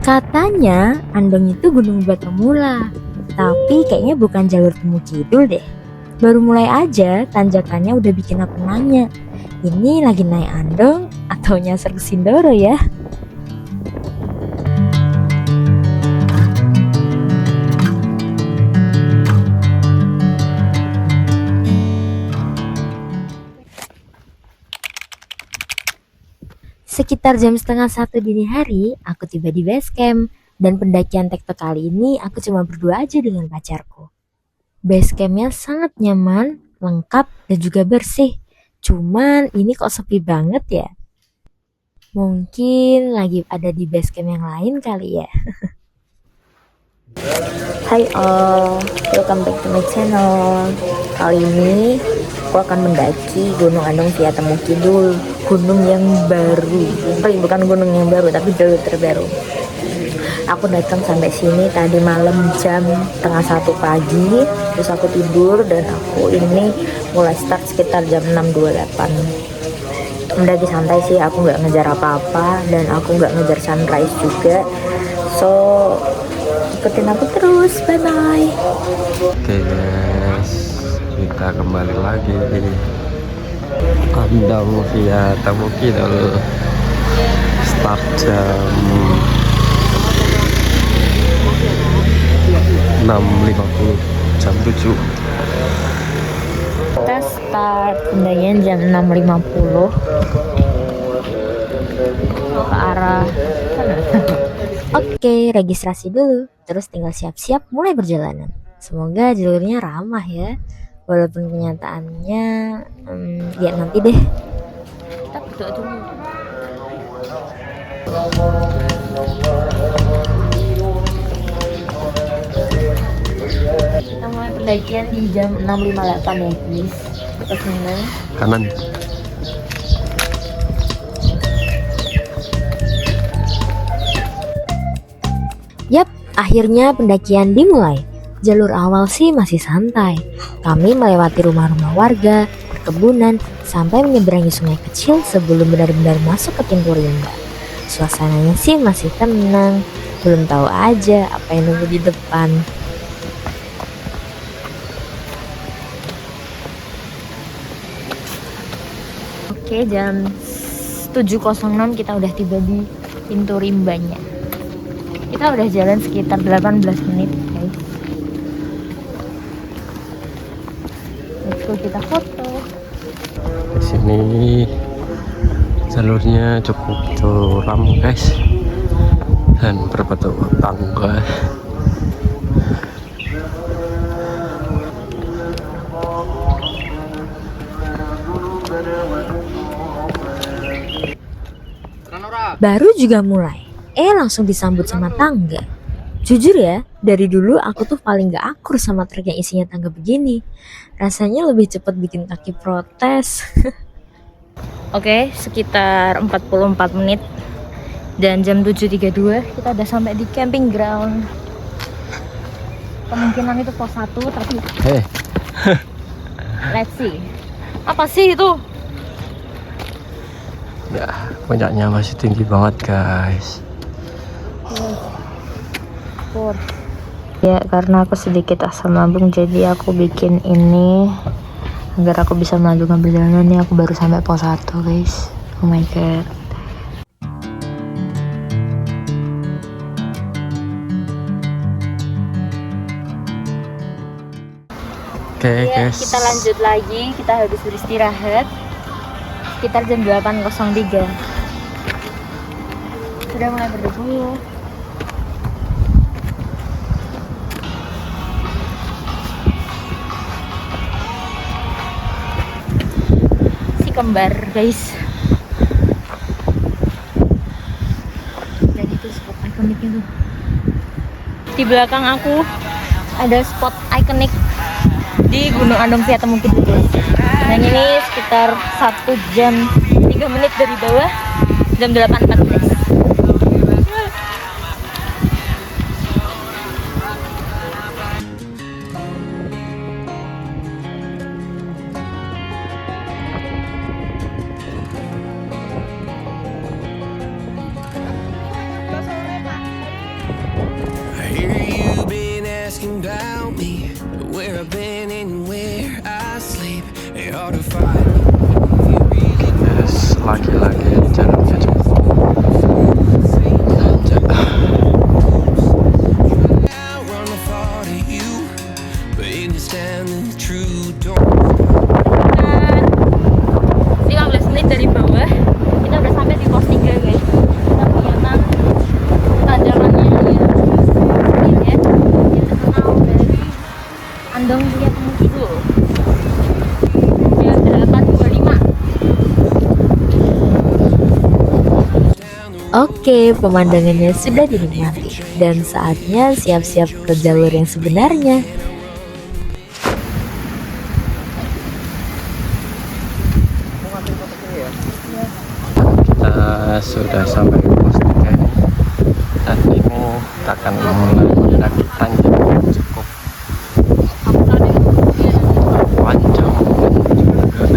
Katanya Andong itu gunung Batamula, tapi kayaknya bukan jalur Temu Kidul deh. Baru mulai aja, tanjakannya udah bikin aku nanya, ini lagi naik Andong atau nyasar ke Sindoro ya? Sekitar jam setengah 1 dini hari, aku tiba di base camp. Dan pendakian tektok kali ini aku cuma berdua aja dengan pacarku. Base campnya sangat nyaman, lengkap, dan juga bersih. Cuman ini kok sepi banget ya? Mungkin lagi ada di base camp yang lain kali ya. Hai all, welcome back to my channel. Kali ini aku akan mendaki Gunung Andong via Temu Kidul, gunung yang baru. Bukan gunung yang baru, tapi jalur terbaru. Aku datang sampai sini tadi malam jam setengah 1 pagi, terus aku tidur dan aku ini mulai start sekitar jam 6.28. Mendaki santai sih, aku nggak ngejar apa-apa dan aku nggak ngejar sunrise juga. So ikutin aku terus, bye bye. Oke guys, kita kembali lagi Andong via Temu Kidul. Start jam 6.50, jam 7. Kita start pendakian jam 6.50 ke arah sana. Oke, registrasi dulu, terus tinggal siap-siap mulai perjalanan. Semoga jalurnya ramah ya, walaupun kenyataannya lihat nanti deh. Kita berdoa dulu. Kita mulai pendakian di jam 6.58 ya guys. Ke sana. Kanan. Yap, akhirnya pendakian dimulai. Jalur awal sih masih santai. Kami melewati rumah-rumah warga, perkebunan, sampai menyeberangi sungai kecil sebelum benar-benar masuk ke pintu rimba. Suasananya sih masih tenang. Belum tahu aja apa yang nunggu di depan. Oke, jam 7.06 kita udah tiba di pintu rimbanya. Kita udah jalan sekitar 18 menit guys. Let's go, kita foto. Di sini jalurnya cukup curam guys dan berbentuk tangga. Baru juga mulai, langsung disambut sama tangga. Jujur ya, dari dulu aku tuh paling gak akur sama trek yang isinya tangga begini. Rasanya lebih cepat bikin kaki protes. Oke, sekitar 44 menit dan jam 7.32 kita udah sampai di camping ground. Kemungkinan itu pos 1, tapi let's see. Apa sih itu? Ya, puncaknya masih tinggi banget guys. Ya, karena aku sedikit asam lambung, jadi aku bikin ini agar aku bisa melanjutkan perjalanan. Ini aku baru sampai pos 1 guys. Oh my god. Oke Ya, guys, kita lanjut lagi. Kita habis beristirahat sekitar jam 8.03. Sudah mulai berdebu. Si kembar guys. Dan itu spot ikoniknya tuh. Di belakang aku ada spot ikonik di Gunung Andong via Temu Kidul guys. Dan ini sekitar 1 jam 3 menit dari bawah, jam 8.14. asking about me, where I've been and where I sleep. Ain't hard to find me. Yes, lagi-lagi jalannya cukup nanjak. I run the thought of you, but in this time the true don't. 15 menit dari bawah kita udah sampai di pos 3 guys. Kita menyeberang tanjakannya ya. Ini ya, kita kenal dari Andong Via Temukidul. Ya 825. Oke, pemandangannya sudah dinikmati dan saatnya siap-siap ke jalur yang sebenarnya. Kita sudah sampai di pos 3 dan ini kita akan mulai mendaki tanjak yang cukup panjang juga.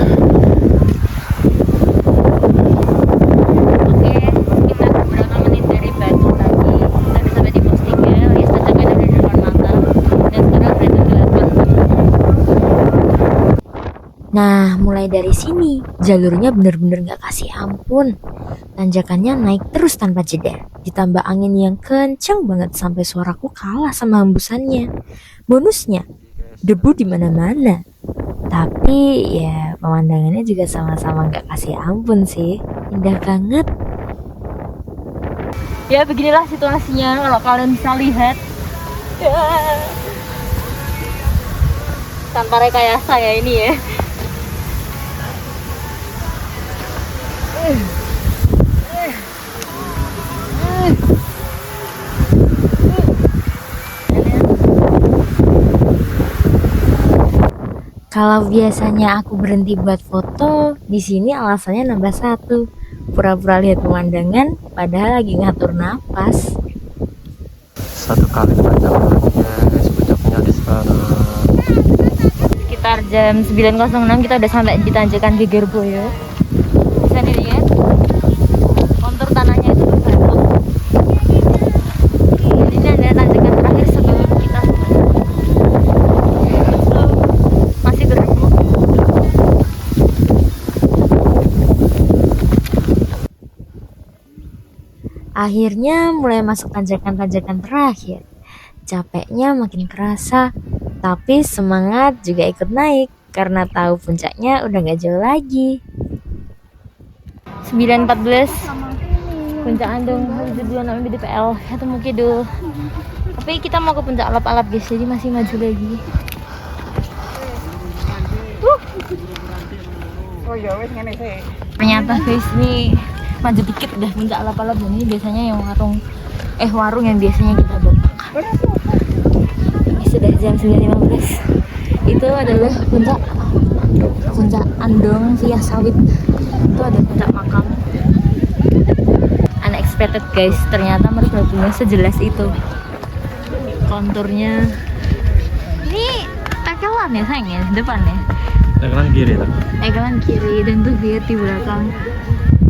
Oke, kita beberapa menit dari Batu tadi. Kita udah sampai di pos 3, lihat tanjakan ada di depan mata. Dan sekarang kereta kelihatan. Nah, mulai dari sini, jalurnya bener-bener gak kasih ampun. Tanjakannya naik terus tanpa jeda. Ditambah angin yang kencang banget sampai suaraku kalah sama hembusannya. Bonusnya, debu di mana-mana. Tapi ya pemandangannya juga sama-sama gak kasih ampun sih. Indah banget. Ya beginilah situasinya kalau kalian bisa lihat. Tanpa rekayasa ya ini ya. Kalau biasanya aku berhenti buat foto, di sini alasannya nambah satu. Pura-pura lihat pemandangan, padahal lagi ngatur napas. Satu kali tanjakan guys, puncaknya di sana. Sekitar jam 9.06 kita udah sampai di tanjakan Gegerboyo. Bisa dilihat kontur tanahnya itu berbatu. Ini adalah tanjakan terakhir sebelum kita masih berhenti. Akhirnya mulai masuk tanjakan-tanjakan terakhir. Capeknya makin kerasa, tapi semangat juga ikut naik karena tahu puncaknya udah gak jauh lagi. 9.14 Puncak Andong Halijuduan BDPL Temukidul. Tapi kita mau ke puncak alap-alap guys, jadi masih maju lagi. Ternyata guys ini maju dikit udah puncak alap-alap. Ini biasanya yang warung yang biasanya kita bawa. Ini sudah jam 9.15. Itu adalah puncak Andong via Sawit. Itu ada puncak makam. Unexpected guys, ternyata merbabunya sejelas itu. Konturnya ini tekelan ya sayang ya, depannya Tanjakan kiri tak? tekelan kiri, dan tuh lihat di belakang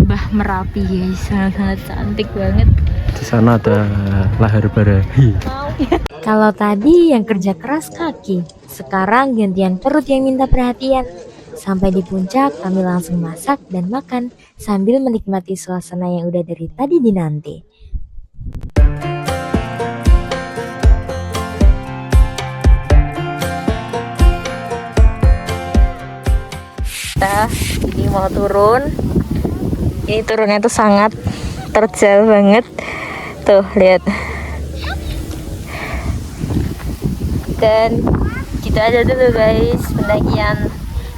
Mbah Merapi guys, sangat-sangat cantik banget. Di sana ada lahar barahi. Kalau tadi yang kerja keras kaki, sekarang gantian perut yang minta perhatian. Sampai di puncak kami langsung masak dan makan sambil menikmati suasana yang udah dari tadi dinanti. Kita ini mau turun. Ini turunnya tuh sangat terjal banget. Tuh lihat. Dan gitu aja dulu guys pendakian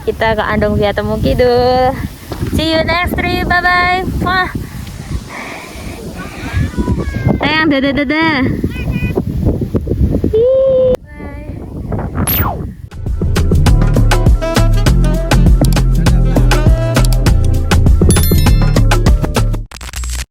kita ke Andong Via Temukidul. See you next trip, bye bye. Wah. Sayang, dadah.